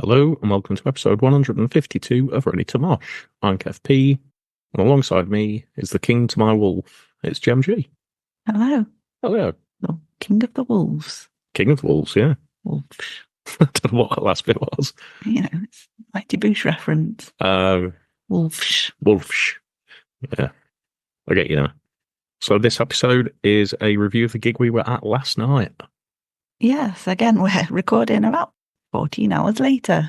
Hello and welcome to episode 152 of Ready to Mosh. I'm Kev P, and alongside me is the king to my wolf. It's Gem G. Hello. Hello. The King of the Wolves. King of the Wolves, yeah. Wolf. I don't know what that last bit was. It's Mighty Boosh reference. Wolfsh. Wolfsh. Yeah. I get you now. So this episode is a review of the gig we were at last night. Yes, again, we're recording about 14 hours later.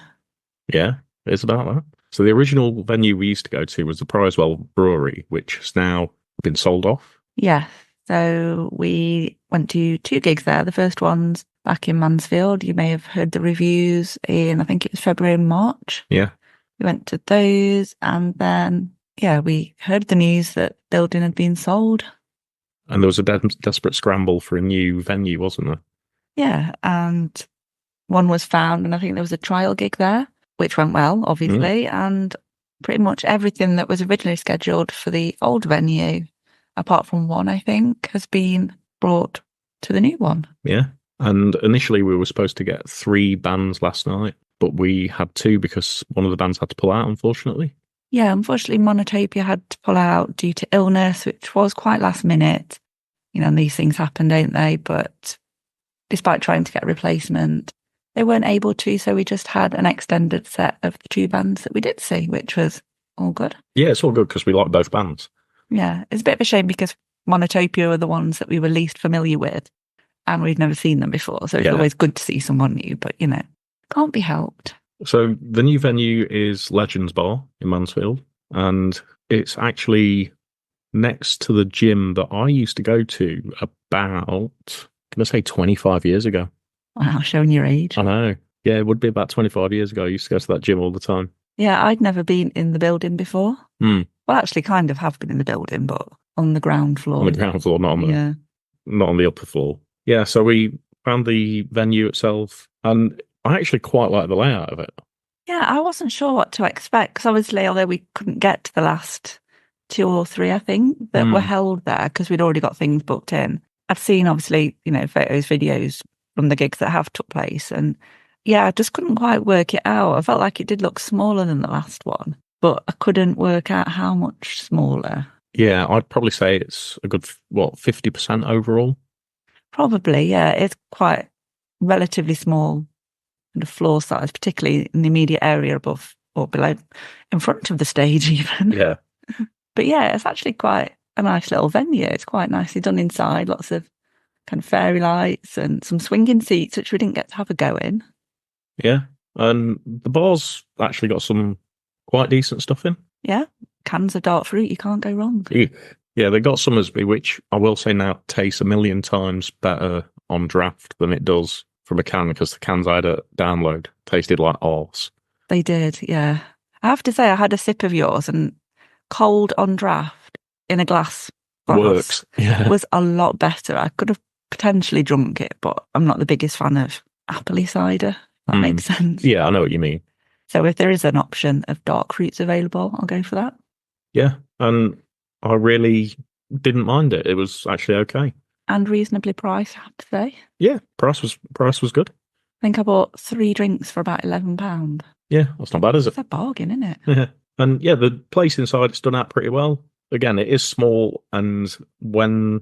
Yeah, it's about that. So the original venue we used to go to was the Prizewell Brewery, which has now been sold off. Yeah, so we went to 2 gigs there. The first one's back in Mansfield. You may have heard the reviews in, I think it was February and March. Yeah. We went to those and then, we heard the news that building had been sold. And there was a desperate scramble for a new venue, wasn't there? Yeah, and one was found, and I think there was a trial gig there, which went well, obviously, and pretty much everything that was originally scheduled for the old venue, apart from one, I think, has been brought to the new one. Yeah. And initially we were supposed to get 3 bands last night, but we had 2 because one of the bands had to pull out, unfortunately. Yeah, unfortunately, Monotopia had to pull out due to illness, which was quite last minute. And these things happen, don't they? But despite trying to get a replacement, they weren't able to, so we just had an extended set of the 2 bands that we did see, which was all good. Yeah, it's all good because we like both bands. Yeah, it's a bit of a shame because Monotopia are the ones that we were least familiar with, and we've never seen them before, so it's always good to see someone new, but, can't be helped. So the new venue is Legends Bar in Mansfield, and it's actually next to the gym that I used to go to about, I'm going to say 25 years ago. Wow, showing your age. I know. Yeah, it would be about 25 years ago. I used to go to that gym all the time. Yeah, I'd never been in the building before. Well, actually kind of have been in the building, but on the ground floor. On the ground floor, not on the upper floor. Yeah, so we found the venue itself, and I actually quite like the layout of it. Yeah, I wasn't sure what to expect, because obviously, although we couldn't get to the last 2 or 3, I think, that were held there, because we'd already got things booked in. I've seen, obviously, photos, videos from the gigs that have took place, and I just couldn't quite work it out. I felt like it did look smaller than the last one, but I couldn't work out how much smaller. Yeah, I'd probably say it's a good, 50% overall? Probably, yeah. It's quite relatively small kind of floor size, particularly in the immediate area above or below, in front of the stage even. Yeah. But it's actually quite a nice little venue. It's quite nicely done inside, lots of kind of fairy lights and some swinging seats, which we didn't get to have a go in. Yeah, and the bar's actually got some quite decent stuff in. Yeah, cans of dark fruit, you can't go wrong. Yeah, they got Summersby, which I will say now tastes a million times better on draft than it does from a can, because the cans I had to download tasted like arse. They did, yeah. I have to say, I had a sip of yours, and cold on draft in a glass works. Yeah, was a lot better. I could have potentially drunk it, but I'm not the biggest fan of appley cider. That makes sense. Yeah, I know what you mean. So if there is an option of dark fruits available, I'll go for that. Yeah, and I really didn't mind it. It was actually okay. And reasonably priced, I have to say. Yeah, price was good. I think I bought 3 drinks for about £11. Yeah, that's not bad, is it? It's a bargain, isn't it? Yeah. And the place inside is done out pretty well. Again, it is small, and when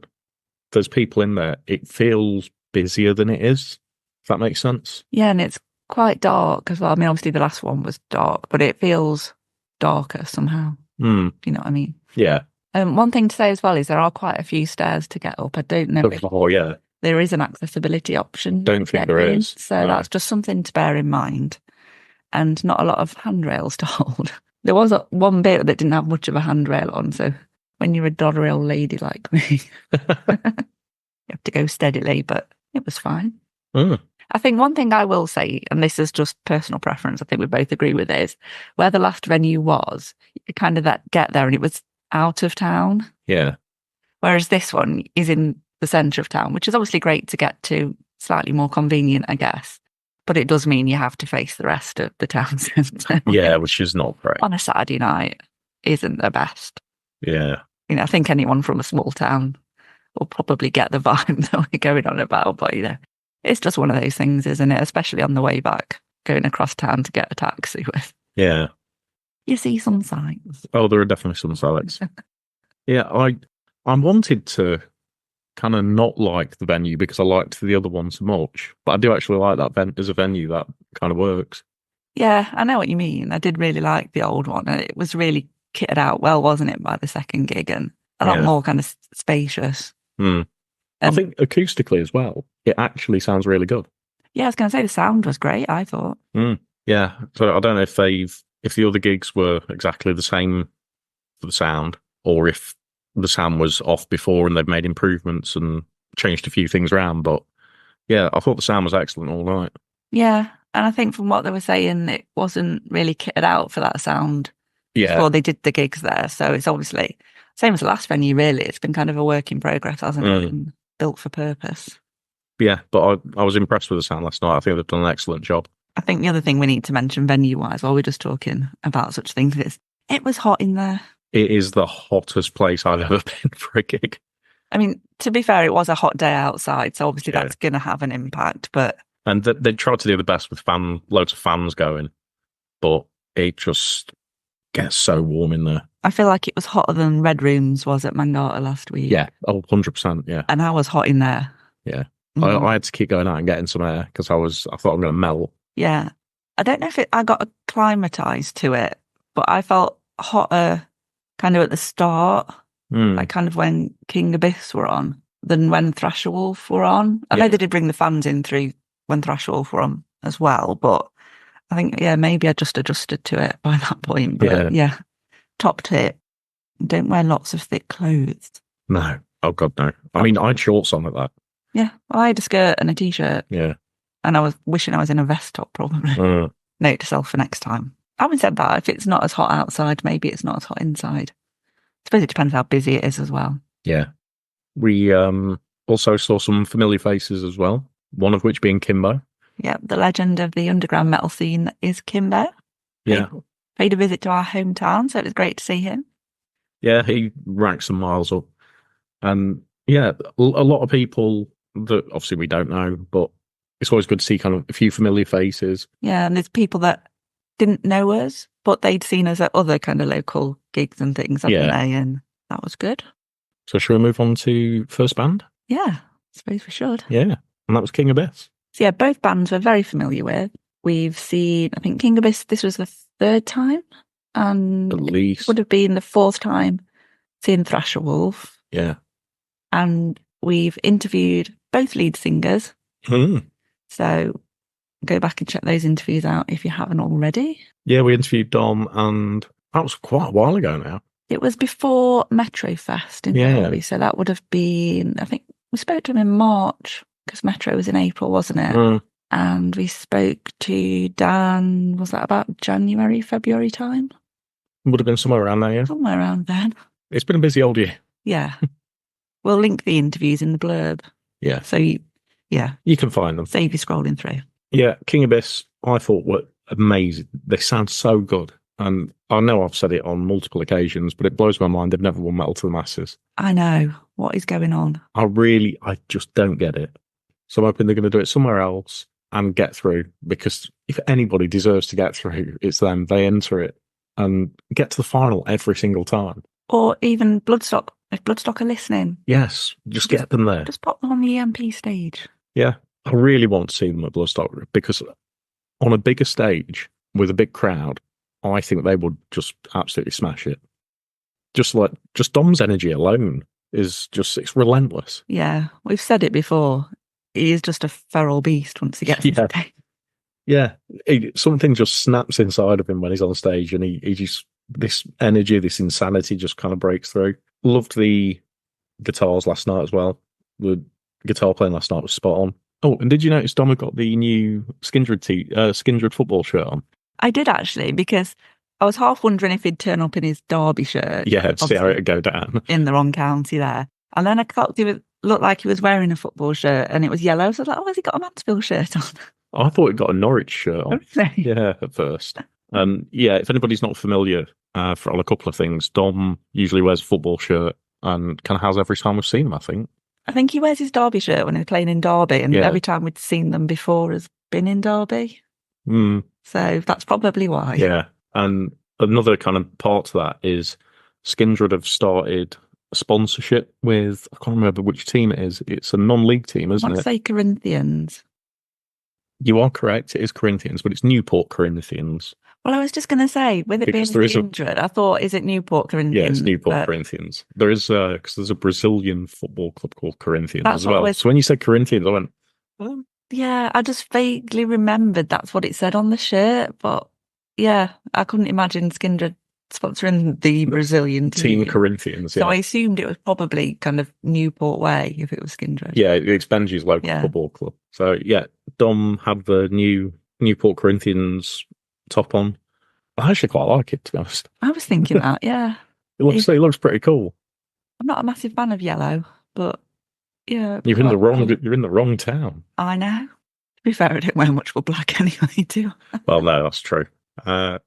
there's people in there, it feels busier than it is, if that makes sense. Yeah, and it's quite dark as well. I mean, obviously the last one was dark, but it feels darker somehow. Do you know what I mean? Yeah. One thing to say as well is there are quite a few stairs to get up. I don't know if there is an accessibility option. Don't think there is. So that's just something to bear in mind. And not a lot of handrails to hold. There was one bit that didn't have much of a handrail on, so when you're a doddery old lady like me, you have to go steadily, but it was fine. I think one thing I will say, and this is just personal preference, I think we both agree with this, where the last venue was, you kind of get there and it was out of town. Yeah. Whereas this one is in the centre of town, which is obviously great to get to, slightly more convenient, I guess. But it does mean you have to face the rest of the town centre. Yeah, which is not great. On a Saturday night isn't the best. Yeah. I think anyone from a small town will probably get the vibe that we're going on about, but it's just one of those things, isn't it? Especially on the way back. going across town to get a taxi with. Yeah. You see some signs. Oh, there are definitely some sites. Yeah, I wanted to kind of not like the venue because I liked the other one so much, but I do actually like that as a venue that kind of works. Yeah, I know what you mean. I did really like the old one, and it was really kitted out well, wasn't it, by the second gig, and a lot Yeah. more kind of spacious. I And think acoustically as well, it actually sounds really good. yeah, I was going to say the sound was great, I thought. Yeah, so I don't know if the other gigs were exactly the same for the sound, or if the sound was off before and they've made improvements and changed a few things around. But yeah, I thought the sound was excellent all night. Yeah, and I think from what they were saying, it wasn't really kitted out for that sound Yeah, before they did the gigs there. So it's obviously same as the last venue, really. It's been kind of a work in progress, hasn't it? And built for purpose. Yeah, but I was impressed with the sound last night. I think they've done an excellent job. I think the other thing we need to mention venue-wise, while we're just talking about such things, is it was hot in there. It is the hottest place I've ever been for a gig. I mean, to be fair, it was a hot day outside, so obviously that's going to have an impact. But they tried to do the best with loads of fans going, but it just gets so warm in there. I feel like it was hotter than Red Rooms was at Mangata last week. Yeah, 100%. Yeah, and I was hot in there. Yeah, I had to keep going out and getting some air because I thought I'm going to melt. Yeah, I don't know if I got acclimatized to it, but I felt hotter kind of at the start, like kind of when King Abyss were on, than when Thrasherwolf were on. I know they did bring the fans in through when Thrasherwolf were on as well, but I think, maybe I just adjusted to it by that point. But yeah, top tip, don't wear lots of thick clothes. No. Oh, God, no. I mean, I had shorts on at that. Yeah, well, I had a skirt and a t-shirt. Yeah. And I was wishing I was in a vest top, probably. Note to self for next time. Having said that, if it's not as hot outside, maybe it's not as hot inside. I suppose it depends how busy it is as well. Yeah. We also saw some familiar faces as well, one of which being Kimbo. Yeah, the legend of the underground metal scene is Kimbo. Yeah. Paid a visit to our hometown, so it was great to see him. Yeah, he ranked some miles up. And yeah, a lot of people that obviously we don't know, but it's always good to see kind of a few familiar faces. Yeah, and there's people that didn't know us, but they'd seen us at other kind of local gigs and things, haven't they? And that was good. So shall we move on to first band? Yeah, I suppose we should. Yeah, and that was King Abyss. So yeah, both bands we're very familiar with. We've seen, I think King Abyss, this was the third time, and at least it would have been the fourth time seeing Thrasherwolf. Yeah. And we've interviewed both lead singers. So go back and check those interviews out if you haven't already. Yeah, we interviewed Dom, and that was quite a while ago now. It was before Metro Fest in Derby, so that would have been, I think we spoke to him in March, because Metro was in April, wasn't it? And we spoke to Dan, was that about January, February time? Would have been somewhere around there, yeah. Somewhere around then. It's been a busy old year. Yeah. We'll link the interviews in the blurb. Yeah. So, you can find them. Save you scrolling through. Yeah, King Abyss, I thought were amazing. They sound so good. And I know I've said it on multiple occasions, but it blows my mind they've never won Metal to the Masses. I know. What is going on? I just don't get it. So I'm hoping they're going to do it somewhere else and get through, because if anybody deserves to get through, it's them. They enter it and get to the final every single time. Or even Bloodstock. If Bloodstock are listening. Yes, just get them there. Just pop them on the EMP stage. Yeah, I really want to see them at Bloodstock, because on a bigger stage with a big crowd, I think they would just absolutely smash it. Just Dom's energy alone is it's relentless. Yeah, we've said it before. He is just a feral beast once he gets on stage. Yeah, something just snaps inside of him when he's on stage, and he just, this energy, this insanity just kind of breaks through. Loved the guitars last night as well. The guitar playing last night was spot on. Oh, and did you notice Dom had got the new Skindred football shirt on? I did actually, because I was half wondering if he'd turn up in his Derby shirt. Yeah, to see how it'd go down. In the wrong county there. And then I thought he looked like he was wearing a football shirt, and it was yellow. So I was like, oh, has he got a Mansfield shirt on? I thought it got a Norwich shirt on. Yeah, at first. Yeah, if anybody's not familiar, on a couple of things, Dom usually wears a football shirt and kind of has every time we've seen him, I think. I think he wears his Derby shirt when he's playing in Derby, and every time we'd seen them before has been in Derby. Mm, So that's probably why. yeah. And another kind of part to that is Skindred have started a sponsorship with, I can't remember which team it is. It's a non-league team, I isn't want to it? say Corinthians. You are correct. It is Corinthians, but it's Newport Corinthians Well, I was just going to say, with it being because there is a, Skindred, I thought, is it Newport yeah, it's Corinthians? Newport But Corinthians. There is, because there's a Brazilian football club called Corinthians that's as what I well. was. So when you said Corinthians, I went, Yeah, I just vaguely remembered that's what it said on the shirt. But yeah, I couldn't imagine Skindred sponsoring the Brazilian Team team. Corinthians, So yeah. I assumed it was probably kind of Newport Way if it was Skindred. Yeah, it's Benji's local Yeah. football club. So yeah, Dom had the new Newport Corinthians top on. I actually quite like it, to be honest. I was thinking that, yeah. It looks pretty cool. I'm not a massive fan of yellow, but yeah, You're in the wrong town. I know. To be fair, I don't wear much for black anyway, do I? Well, no, that's true. But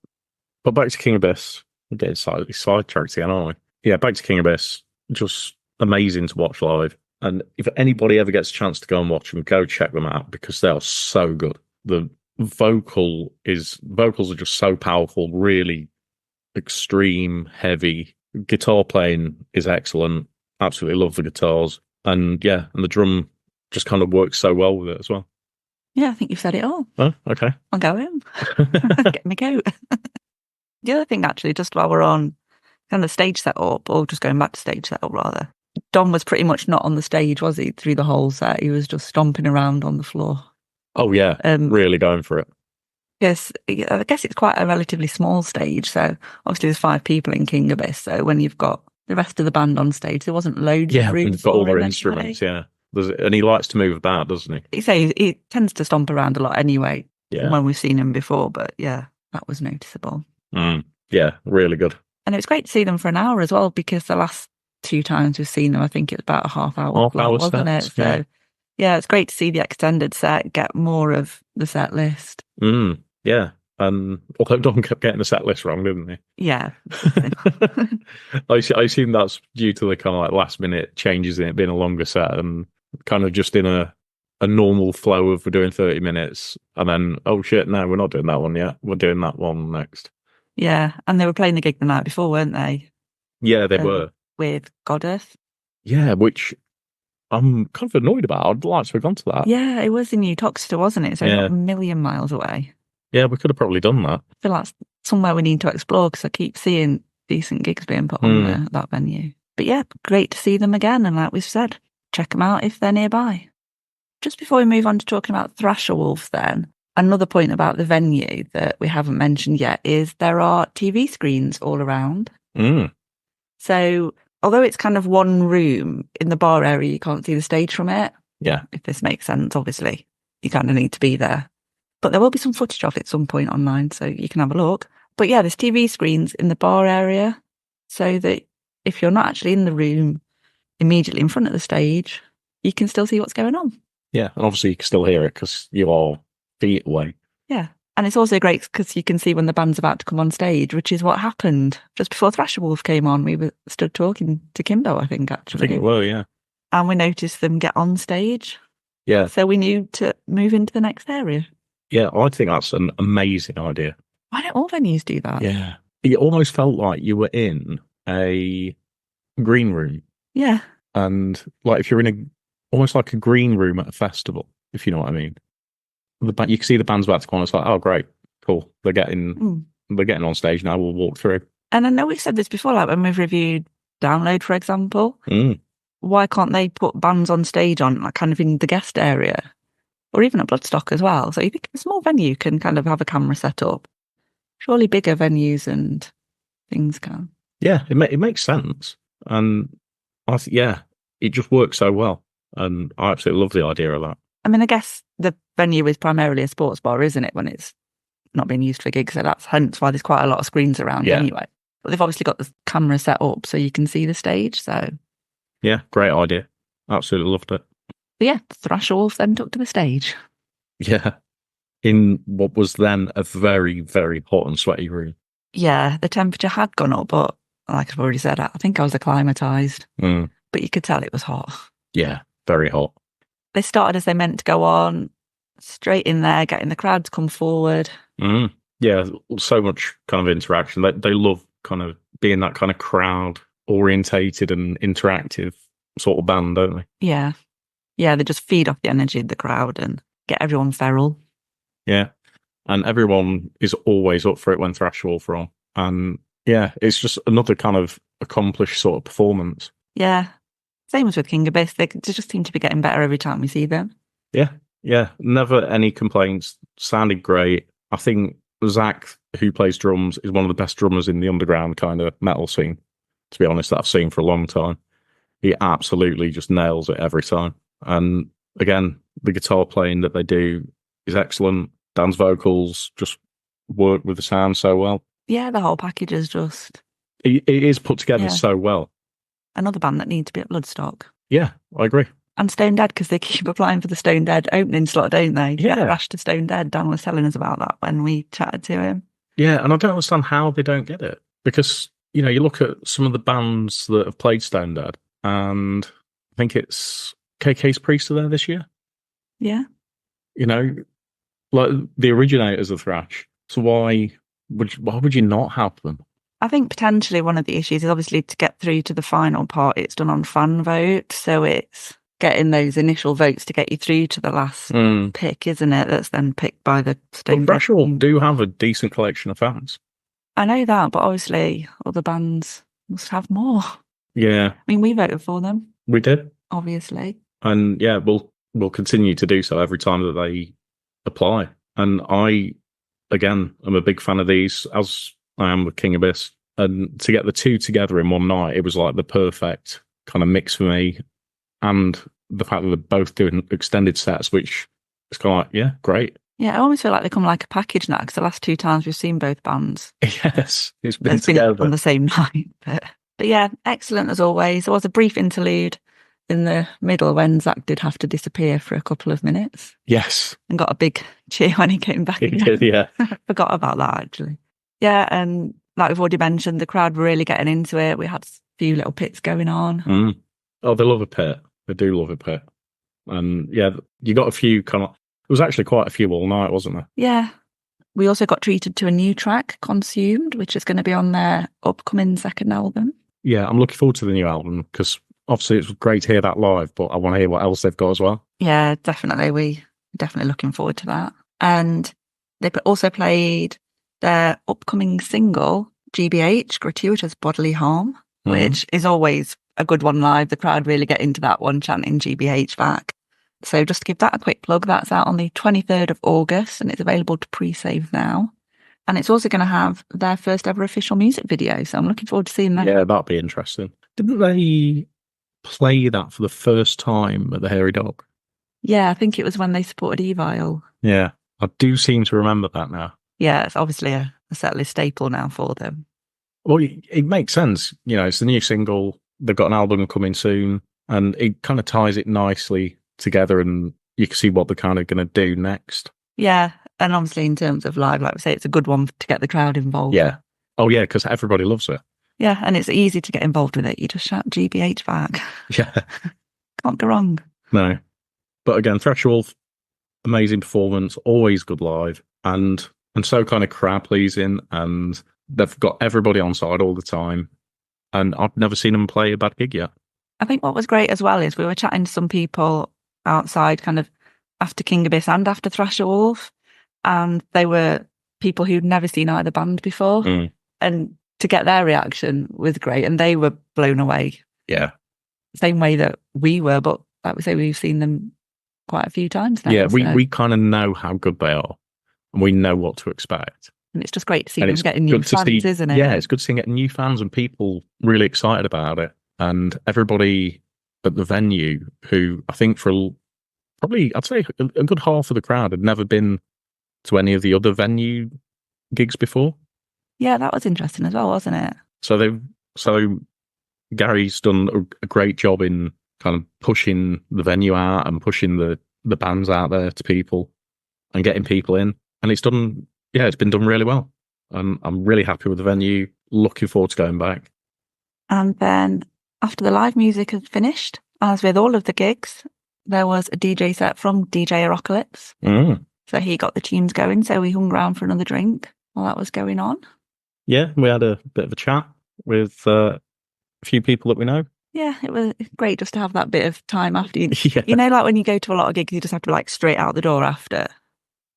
back to King Abyss. We're getting sidetracked again, aren't we? Yeah, back to King Abyss. Just amazing to watch live. And if anybody ever gets a chance to go and watch them, go check them out because they are so good. The vocals are just so powerful, really extreme, heavy. Guitar playing is excellent. Absolutely love the guitars. And yeah, and the drum just kind of works so well with it as well. Yeah, I think you've said it all. Oh, okay. I'll go home. Get me coat. The other thing, actually, just while we're on kind of stage setup, or just going back to stage setup rather, Dom was pretty much not on the stage, was he, through the whole set? He was just stomping around on the floor. Oh yeah, really going for it. Yes, I guess it's quite a relatively small stage. So obviously there's 5 people in King Abyss. So when you've got the rest of the band on stage, there wasn't loads of room they've got for all their him instruments, anyway. And he likes to move about, doesn't he? You say he tends to stomp around a lot anyway. Yeah. When we've seen him before, but yeah, that was noticeable. Yeah, really good. And it was great to see them for an hour as well, because the last 2 times we've seen them, I think it was about a half hour wasn't it? So yeah, it's great to see the extended set get more of the set list. Yeah. Although Dom kept getting the set list wrong, didn't he? Yeah. I assume that's due to the kind of like last minute changes in it being a longer set and kind of just in a normal flow of we're doing 30 minutes and then, oh shit, no, we're not doing that one yet. We're doing that one next. Yeah. And they were playing the gig the night before, weren't they? Yeah, they were. With Goddess. Yeah, which I'm kind of annoyed about. I'd like to have gone to that. Yeah, it was in Uttoxeter, wasn't it? So not a million miles away. Yeah, we could have probably done that. I feel that's somewhere we need to explore because I keep seeing decent gigs being put on there at that venue. But yeah, great to see them again. And like we've said, check them out if they're nearby. Just before we move on to talking about Thrasherwolf then, another point about the venue that we haven't mentioned yet is there are TV screens all around. So although it's kind of one room in the bar area, you can't see the stage from it. Yeah. If this makes sense, obviously, you kind of need to be there. But there will be some footage of it at some point online, so you can have a look. But yeah, there's TV screens in the bar area, so that if you're not actually in the room immediately in front of the stage, you can still see what's going on. Yeah, and obviously you can still hear it because you are feet away. Yeah, and it's also great because you can see when the band's about to come on stage, which is what happened just before Thrasherwolf came on. We were stood talking to Kimbo, I think, actually. I think it were, yeah. And we noticed them get on stage. Yeah. So we knew to move into the next area. Yeah, I think that's an amazing idea. Why don't all venues do that? Yeah. It almost felt like you were in a green room. Yeah. And like if you're in almost like a green room at a festival, if you know what I mean. You can see the band's about to come on. It's like, oh, great, cool. They're getting on stage now. We'll walk through. And I know we've said this before, like when we've reviewed Download, for example. Why can't they put bands on stage on like kind of in the guest area? Or even at Bloodstock as well. So you think a small venue can kind of have a camera set up. Surely bigger venues and things can. Yeah, it makes sense. And I think, yeah, it just works so well. And I absolutely love the idea of that. I mean, I guess the venue is primarily a sports bar, isn't it, when it's not being used for gigs? So that's hence why there's quite a lot of screens around anyway. But they've obviously got the camera set up so you can see the stage. So yeah, great idea. Absolutely loved it. But yeah, Thrasherwolf then took to the stage. Yeah. In what was then a very, very hot and sweaty room. Yeah, the temperature had gone up, but like I've already said, I think I was acclimatised. But you could tell it was hot. Yeah, very hot. They started as they meant to go on. straight in there, getting the crowd to come forward. Mm. Yeah, so much kind of interaction. They love kind of being that kind of crowd orientated and interactive sort of band, don't they? Yeah. Yeah, they just feed off the energy of the crowd and get everyone feral. Yeah. And everyone is always up for it when Thrasherwolf are on. And yeah, it's just another kind of accomplished sort of performance. Yeah. Same as with King Abyss. They just seem to be getting better every time we see them. Yeah. Yeah. Never any complaints. Sounded great. I think Zach, who plays drums, is one of the best drummers in the underground kind of metal scene, to be honest, that I've seen for a long time. He absolutely just nails it every time. And again, the guitar playing that they do is excellent. Dan's vocals just work with the sound so well. Yeah, the whole package is just... It is put together so well. Another band that needs to be at Bloodstock. Yeah, I agree. And Stone Dead, because they keep applying for the Stone Dead opening slot, don't they? Yeah. Rash to Stone Dead. Dan was telling us about that when we chatted to him. Yeah, and I don't understand how they don't get it. Because, you know, you look at some of the bands that have played Stone Dead, and I think it's KK's Priest are there this year. Yeah. You know, like the originators of thrash. So why would you not have them? I think potentially one of the issues is obviously to get through to the final part, it's done on fan vote. So it's getting those initial votes to get you through to the last pick, isn't it? That's then picked by the Stone Dead. Thrasherwolf do have a decent collection of fans. I know that, but obviously other bands must have more. Yeah. I mean, we voted for them. We did. Obviously. And yeah, we'll continue to do so every time that they apply. And I, again, am a big fan of these, as I am with King Abyss. And to get the two together in one night, it was like the perfect kind of mix for me. And the fact that they're both doing extended sets, which is kind of like, yeah, great. Yeah, I almost feel like they come like a package now, because the last two times we've seen both bands. Yes, it's been together on the same night. But yeah, excellent as always. There was a brief interlude in the middle when Zach did have to disappear for a couple of minutes. Yes. And got a big cheer when he came back. He did, yeah. Forgot about that, actually. Yeah, and like we've already mentioned, the crowd were really getting into it. We had a few little pits going on. Oh, they love a pit. They do love a pit. And yeah, you got a few kind of... There was actually quite a few all night, wasn't there? Yeah. We also got treated to a new track, Consumed, which is going to be on their upcoming second album. Yeah, I'm looking forward to the new album, because obviously it's great to hear that live, but I want to hear what else they've got as well. Yeah, definitely. We're definitely looking forward to that. And they also played their upcoming single, GBH, Gratuitous Bodily Harm, which is always a good one live. The crowd really get into that one, chanting GBH back. So just to give that a quick plug, that's out on the 23rd of August and it's available to pre-save now. And it's also going to have their first ever official music video. So I'm looking forward to seeing that. Yeah, that'd be interesting. Didn't they play that for the first time at the Hairy Dog? Yeah, I think it was when they supported Evil. Yeah, I do seem to remember that now. Yeah, it's obviously a setlist staple now for them. Well, it makes sense. You know, it's the new single. They've got an album coming soon, and it kind of ties it nicely together, and you can see what they're kind of going to do next. Yeah, and obviously in terms of live, like we say, it's a good one to get the crowd involved. Yeah. Oh, yeah, because everybody loves it. Yeah, and it's easy to get involved with it. You just shout GBH back. Yeah. Can't go wrong. No. But again, Thrasherwolf, amazing performance, always good live, and so kind of crowd pleasing, and they've got everybody on side all the time. And I've never seen them play a bad gig yet. I think what was great as well is we were chatting to some people outside kind of after King Abyss and after Thrasherwolf, and they were people who'd never seen either band before. And to get their reaction was great, and they were blown away. Yeah. Same way that we were, but like we say, we've seen them quite a few times now. Yeah, we kind of know how good they are, and we know what to expect. And it's just great to see them getting new fans, isn't it? Yeah, it's good to see getting new fans and people really excited about it. And everybody at the venue who I think probably, I'd say a good half of the crowd had never been to any of the other venue gigs before. Yeah, that was interesting as well, wasn't it? So Gary's done a great job in kind of pushing the venue out and pushing the bands out there to people and getting people in. And it's been done really well. I'm really happy with the venue. Looking forward to going back. And then after the live music had finished, as with all of the gigs, there was a DJ set from DJ Arocalypse. So he got the tunes going. So we hung around for another drink while that was going on. Yeah, we had a bit of a chat with a few people that we know. Yeah, it was great just to have that bit of time after. Yeah. You know, like when you go to a lot of gigs, you just have to be like straight out the door after.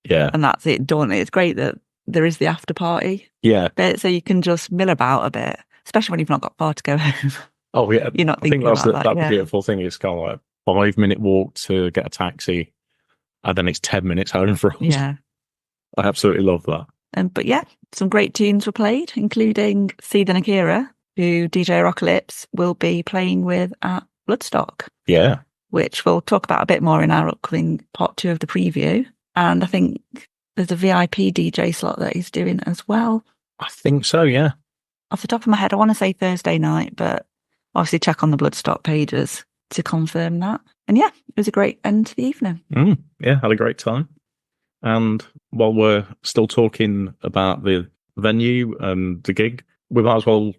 Yeah. And that's it done. It's great that there is the after party. Yeah. Bit, so you can just mill about a bit, especially when you've not got far to go home. Oh, yeah. You're not I think thinking that's about that. the beautiful thing. It's kind of like 5-minute walk to get a taxi, and then it's 10 minutes home for us. Yeah. I absolutely love that. But yeah, some great tunes were played, including Seed and Akira, who DJ Arocalypse will be playing with at Bloodstock. Yeah. Which we'll talk about a bit more in our upcoming part 2 of the preview. And I think there's a VIP DJ slot that he's doing as well. I think so, yeah. Off the top of my head, I want to say Thursday night, but obviously check on the Bloodstock pages to confirm that. And yeah, it was a great end to the evening. Yeah, had a great time. And while we're still talking about the venue and the gig, we might as well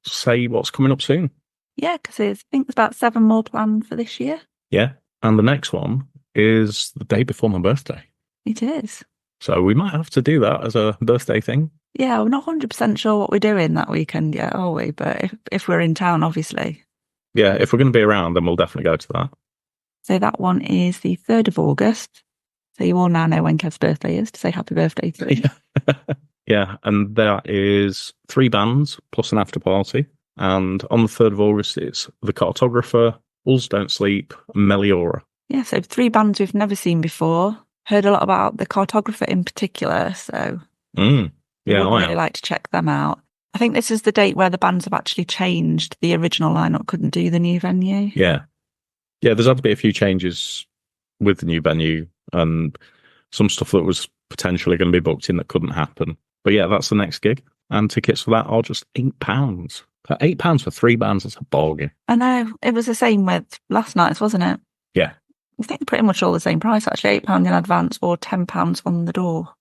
say what's coming up soon. Yeah, because I think there's about 7 more planned for this year. Yeah, and the next one is the day before my birthday. It is. So we might have to do that as a birthday thing. Yeah, we're not 100% sure what we're doing that weekend yet, are we? But if we're in town, obviously. Yeah, if we're going to be around, then we'll definitely go to that. So that one is the 3rd of August. So you all now know when Kev's birthday is to say happy birthday to him. Yeah. Yeah, and that is 3 bands plus an after party. And on the 3rd of August, it's The Cartographer, Wolves Don't Sleep, and Meliora. Yeah, so 3 bands we've never seen before. Heard a lot about The Cartographer in particular, so yeah, I'd really like to check them out. I think this is the date where the bands have actually changed. The original lineup couldn't do the new venue. Yeah. Yeah, there's had to be a few changes with the new venue and some stuff that was potentially going to be booked in that couldn't happen. But yeah, that's the next gig. And tickets for that are just £8. £8 for 3 bands, that's a bargain. I know. It was the same with last night's, wasn't it? Yeah. I think they're pretty much all the same price, actually. £8 in advance or £10 on the door.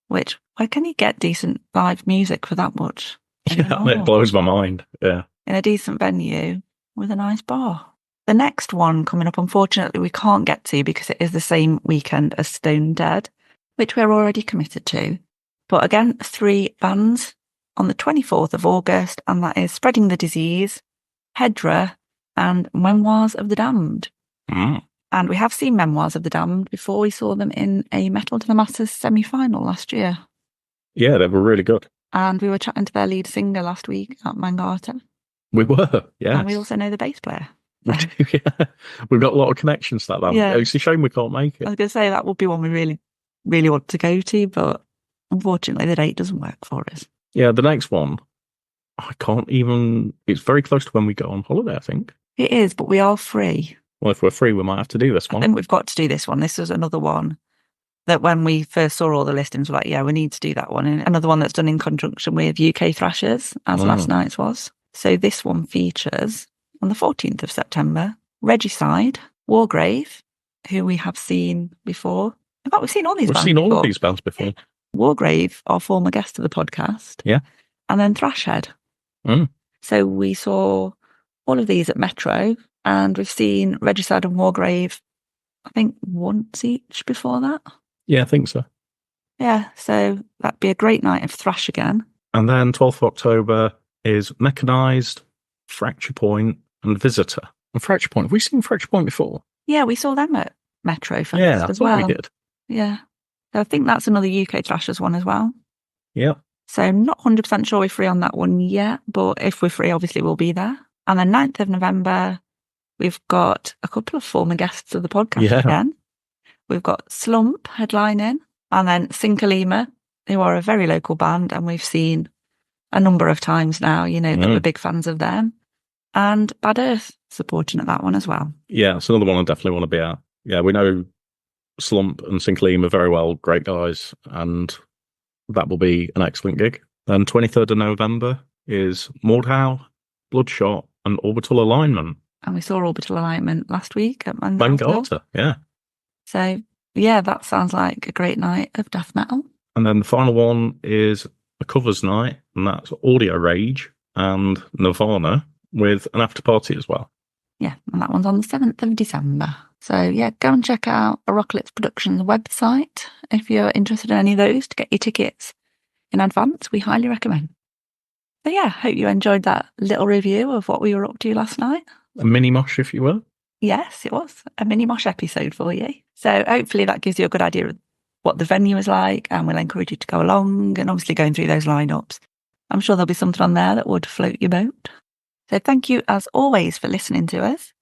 Which, where can you get decent live music for that much? Yeah, it blows my mind. Yeah. In a decent venue with a nice bar. The next one coming up, unfortunately, we can't get to because it is the same weekend as Stone Dead, which we're already committed to. But again, 3 bands on the 24th of August, and that is Spreading the Disease, Hedra, and Memoirs of the Damned. And we have seen Memoirs of the Damned before. We saw them in a Metal to the Masses semi-final last year. Yeah, they were really good. And we were chatting to their lead singer last week at Mangata. We were, yeah. And we also know the bass player. We do, yeah. We've got a lot of connections to that band. Yeah. It's a shame we can't make it. I was going to say that would be one we really, really want to go to, but unfortunately the date doesn't work for us. Yeah, the next one, I can't even... It's very close to when we go on holiday, I think. It is, but we are free. Well, if we're free, we might have to do this one. I think we've got to do this one. This was another one that when we first saw all the listings, we're like, yeah, we need to do that one. And another one that's done in conjunction with UK Thrashers, as last night's was. So this one features, on the 14th of September, Regicide, Wargrave, who we have seen before. In fact, we've seen all these bands before. Of these bands before. Wargrave, our former guest of the podcast. Yeah. And then Thrashhead. So we saw all of these at Metro, and we've seen Regicide and Wargrave, I think, once each before that. Yeah, I think so. Yeah, so that'd be a great night of thrash again. And then 12th of October is Mechanized, Fracture Point, and Visitor. And Fracture Point, have we seen Fracture Point before? Yeah, we saw them at Metro Fest as well. We did. Yeah. So I think that's another UK Thrashers one as well. Yeah. So I'm not 100% sure we're free on that one yet, but if we're free, obviously we'll be there. And then 9th of November, we've got a couple of former guests of the podcast again. We've got Slump headlining, and then Sinkalima, who are a very local band, and we've seen a number of times now, you know, that we're big fans of them. And Bad Earth supporting at that one as well. Yeah, it's another one I definitely want to be at. Yeah, we know Slump and Sinkalima very well, great guys, and that will be an excellent gig. Then 23rd of November is Mordhau, Bloodshot, and Orbital Alignment. And we saw Orbital Alignment last week at Mangata, yeah. So, yeah, that sounds like a great night of death metal. And then the final one is a covers night, and that's Audio Rage and Nirvana with an after party as well. Yeah, and that one's on the 7th of December. So yeah, go and check out Apocalypse Productions website if you're interested in any of those to get your tickets in advance. We highly recommend. So yeah, hope you enjoyed that little review of what we were up to last night. A mini mosh, if you will. Yes, it was a mini Mosh episode for you. So hopefully that gives you a good idea of what the venue is like, and we'll encourage you to go along and obviously going through those lineups. I'm sure there'll be something on there that would float your boat. So thank you as always for listening to us.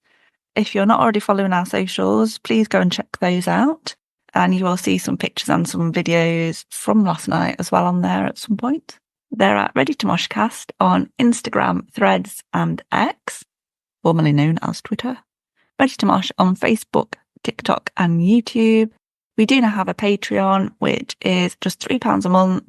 If you're not already following our socials, please go and check those out. And you will see some pictures and some videos from last night as well on there at some point. They're at Ready to Moshcast on Instagram, Threads, and X, formerly known as Twitter. Ready to Mosh on Facebook, TikTok, and YouTube. We do now have a Patreon, which is just £3 a month.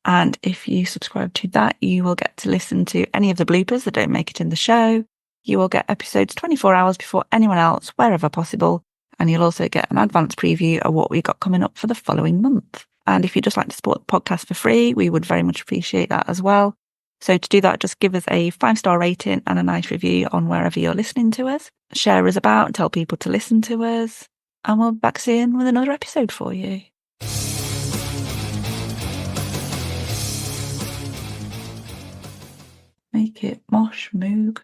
And if you subscribe to that, you will get to listen to any of the bloopers that don't make it in the show. You will get episodes 24 hours before anyone else, wherever possible. And you'll also get an advance preview of what we've got coming up for the following month. And if you'd just like to support the podcast for free, we would very much appreciate that as well. So to do that, just give us a 5-star rating and a nice review on wherever you're listening to us. Share us about, tell people to listen to us. And we'll be back soon with another episode for you. Make it Mosh Moog.